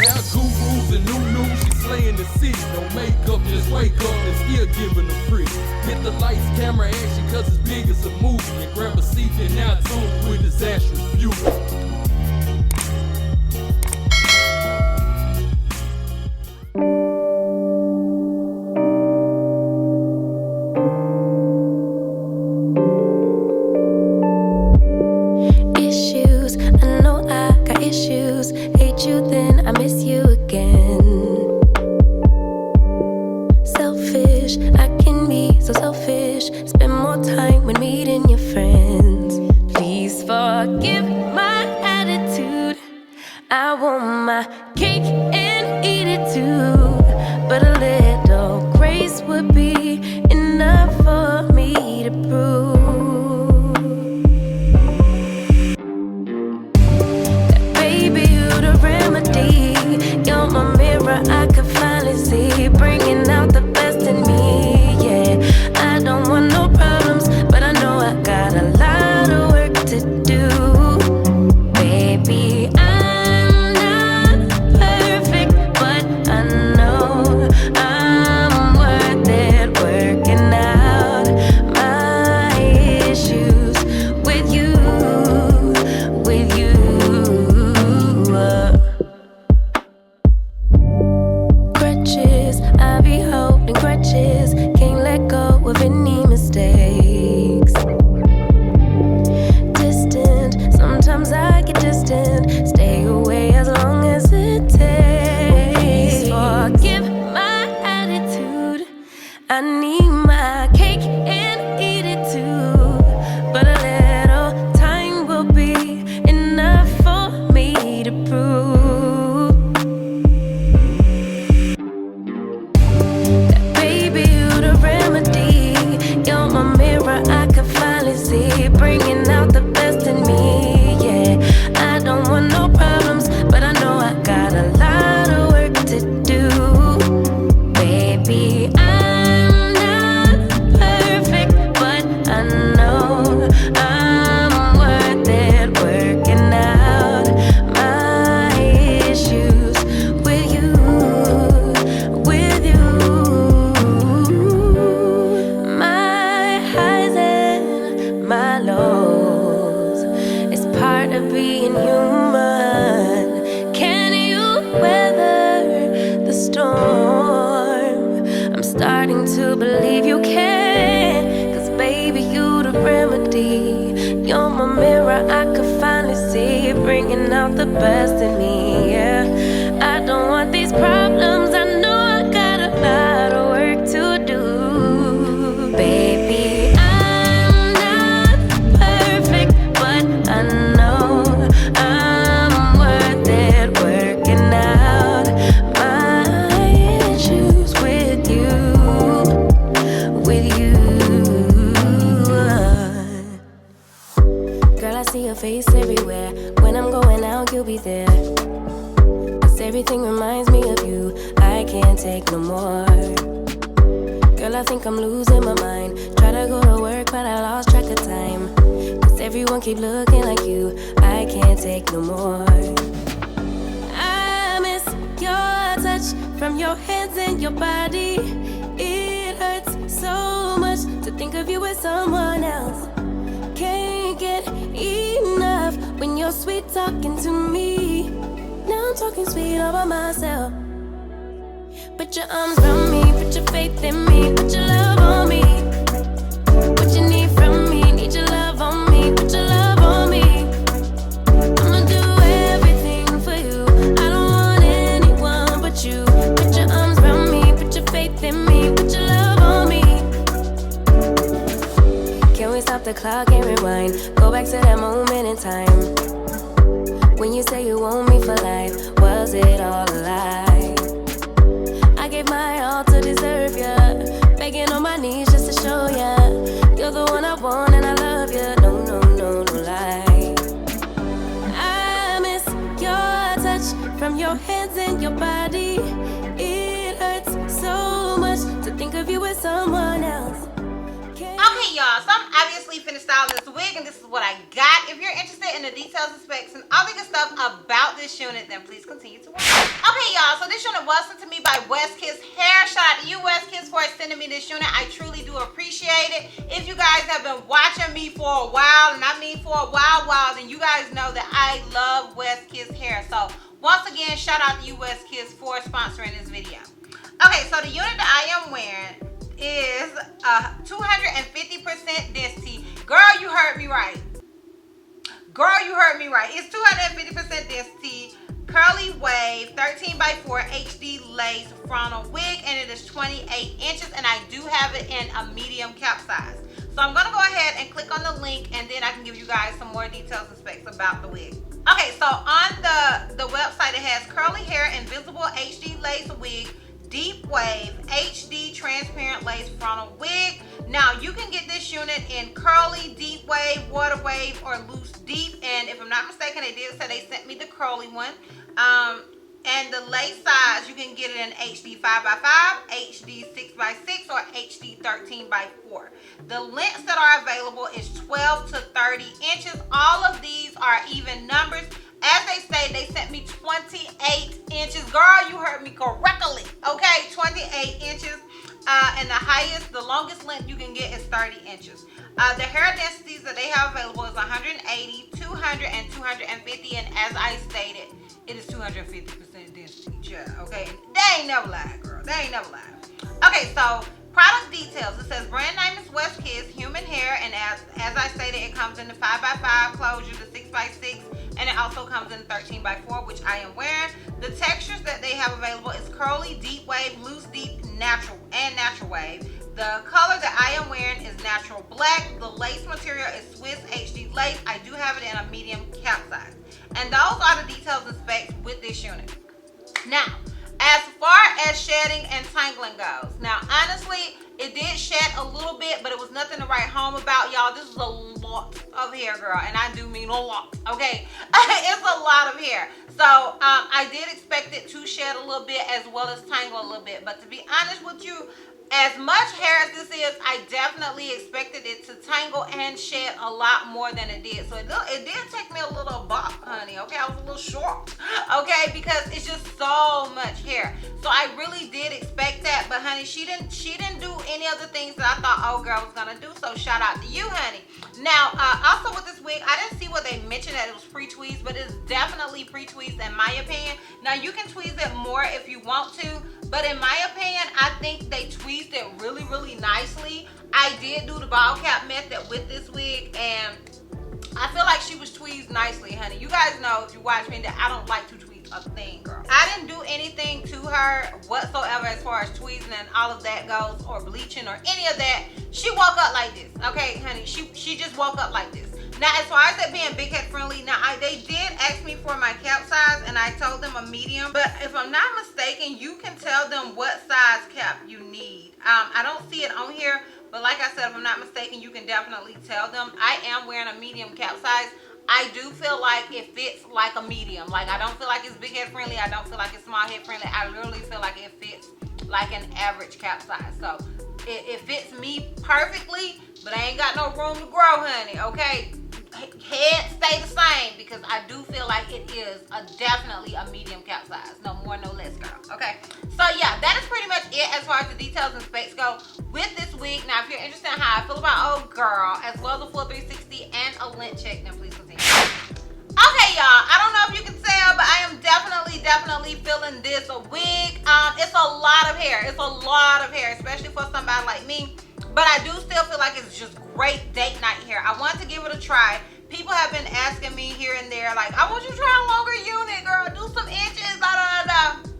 Now gurus and new, she slaying the city. No makeup, just wake up and still giving them pretty. Hit the lights, camera, action, cause it's big as a movie. And grab a seat and now tune with Disastrous Beauty. Put your arms around me, put your faith in me, put your love on me. What you need from me, need your love on me, put your love on me. I'ma do everything for you, I don't want anyone but you. Put your arms around me, put your faith in me, put your love on me. Can we stop the clock and rewind, go back to that moment in time when you say you want me for life, was it all a lie? I gave my all to deserve ya, begging on my knees just to show ya you're the one I want and I love ya. No, no, no, no lie. I miss your touch from your hands and your body. It hurts so much to think of you with someone else. Okay, y'all, so I'm obviously recently finished styling this wig, and this is what I got. If you're interested in the details and specs and all the good stuff about this unit, then please continue to watch. Okay, y'all, so this unit was sent to me by Westkiss Hair. Shout out to you, Westkiss, for sending me this unit. I truly do appreciate it. If you guys have been watching me for a while, and I mean for a while, then you guys know that I love Westkiss Hair. So once again, shout out to you, Westkiss, for sponsoring this video. Okay, so the unit that I am wearing is 250% density. Girl, you heard me right. Girl, you heard me right. It's 250% density, curly wave, 13x4 HD lace frontal wig, and it is 28 inches, and I do have it in a medium cap size. So I'm gonna go ahead and click on the link, and then I can give you guys some more details and specs about the wig. Okay, so on the website, it has curly hair, invisible HD lace wig, deep wave, HD transparent lace frontal wig. Now you can get this unit in curly, deep wave, water wave, or loose deep. And if I'm not mistaken, they did say they sent me the curly one. And the lace size, you can get it in HD 5x5, HD 6x6, or HD 13x4. The lengths that are available is 12 to 30 inches. All of these are even numbers. As they say, they sent me 28 inches. Girl, you heard me correctly. Okay, 28 inches. And the longest length you can get is 30 inches. The hair densities that they have available is 180, 200, and 250. And as I stated, it is 250% density. Okay, they ain't never lied, girl. They ain't never lied. Okay, so product details. It says brand name is Westkiss, human hair, and as I stated, it comes in the 5x5 closure, the 6x6, and it also comes in 13x4, which I am wearing. The textures that they have available is curly, deep wave, loose deep, natural, and natural wave. The color that I am wearing is natural black. The lace material is Swiss HD lace. I do have it in a medium cap size. And those are the details and specs with this unit. Now, as far as shedding and tangling goes, now honestly, it did shed a little bit, but it was nothing to write home about, y'all. This is a lot of hair, girl, and I do mean a lot, okay? It's a lot of hair. So I did expect it to shed a little bit as well as tangle a little bit, but to be honest with you, as much hair as this is, I definitely expected it to tangle and shed a lot more than it did. So it did take me a little bop, honey, okay? I was a little short, okay? Because it's just so much hair. So I really did expect that, but honey, she didn't do any of the things that I thought old girl was gonna do. So shout out to you, honey. Now, also with this wig, I didn't see what they mentioned that it was pre-tweezed, but it's definitely pre-tweezed in my opinion. Now you can tweeze it more if you want to, but in my opinion, I think they tweezed it really, really nicely. I did do the ball cap method with this wig, and I feel like she was tweezed nicely, honey. You guys know, if you watch me, that I don't like to tweeze a thing, girl. I didn't do anything to her whatsoever as far as tweezing and all of that goes, or bleaching or any of that. She woke up like this, okay, honey? She just woke up like this. Now, as far as it being big head friendly, now they did ask me for my cap size, and I told them a medium. But if I'm not mistaken, you can tell them what size cap you need. I don't see it on here, but like I said, if I'm not mistaken, you can definitely tell them. I am wearing a medium cap size. I do feel like it fits like a medium. Like, I don't feel like it's big head friendly. I don't feel like it's small head friendly. I literally feel like it fits like an average cap size. So it fits me perfectly, but I ain't got no room to grow, honey, okay? Head stay the same, because I do feel like it is definitely a medium cap size. No more, no less, girl, okay? So yeah, that is pretty much it as far as the details and specs go with this wig. Now, if you're interested in how I feel about old girl, as well as a full 360 and a lint check, then please continue. Okay, y'all, I don't know if you can tell, but I am definitely feeling this wig. It's a lot of hair. It's a lot of hair, especially for somebody like me. But I do still feel like it's just great date night hair. I wanted to give it a try. People have been asking me here and there, like, I want you to try a longer unit, girl. Do some inches, da da da.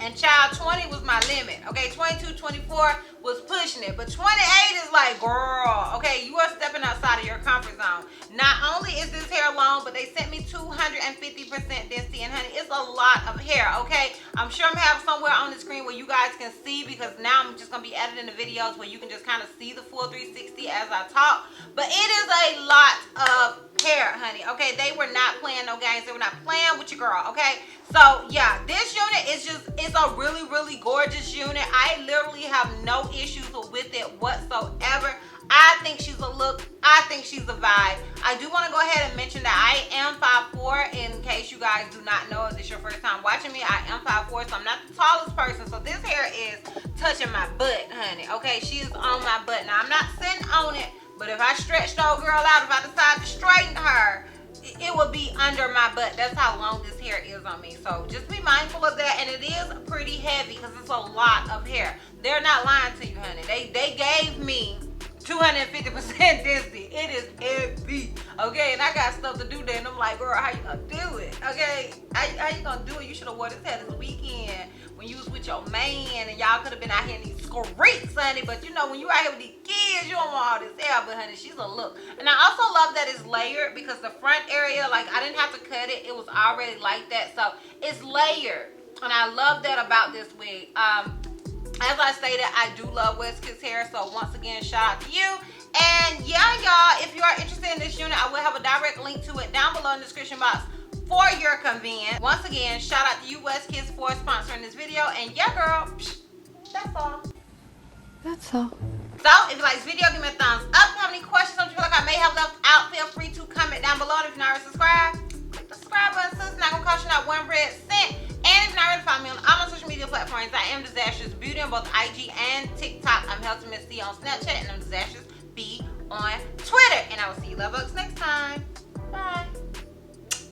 And child, 20 was my limit, okay? 22, 24 was pushing it, but 28 is like, girl, okay, you are stepping outside of your comfort zone. Not only is this hair long, but they sent me 250% density, and honey, it's a lot of hair, okay? I'm sure I'm gonna have somewhere on the screen where you guys can see, because now I'm just gonna be editing the videos where you can just kind of see the full 360 as I talk. But it is a lot of hair, honey, okay? They were not playing no games. They were not playing with your girl, okay? So yeah, this unit is just, it's a really, really gorgeous unit. I literally have no issues with it whatsoever. I think she's a look. I think she's a vibe. I do want to go ahead and mention that I am 5'4", in case you guys do not know, if this is your first time watching me. I am 5'4", so I'm not the tallest person. So this hair is touching my butt, honey. Okay, she is on my butt. Now, I'm not sitting on it, but if I stretch the old girl out, if I decide to straighten her, it will be under my butt. That's how long this hair is on me. So just be mindful of that. And it is pretty heavy because it's a lot of hair. They're not lying to you, honey. They gave me 250% density. It is heavy. Okay, and I got stuff to do there. And I'm like, girl, how you gonna do it? Okay, how you gonna do it? You should have wore this hair this weekend when you was with your man and y'all could have been out here in these streets, honey. But you know, when you out here with these kids, you don't want all this hair. But honey, she's a look. And I also love that it's layered because the front area, like, I didn't have to cut it. It was already like that. So it's layered. And I love that about this wig. As I stated, I do love Westkiss hair, so once again, shout out to you. And yeah, y'all, if you are interested in this unit, I will have a direct link to it down below in the description box for your convenience. Once again, shout out to you, Westkiss, for sponsoring this video. And yeah, girl, that's all. That's all. So, if you like this video, give me a thumbs up. If you have any questions, something you feel like I may have left out, feel free to comment down below. And if you're not already subscribed, click the subscribe button, so it's not gonna cost you not one red cent. And if you're not ready to follow me on all my social media platforms, I am DizastrousBeauty on both IG and TikTok. I'm Healthy Miss C on Snapchat, and I'm DizastrousB on Twitter. And I will see you love bugs next time. Bye.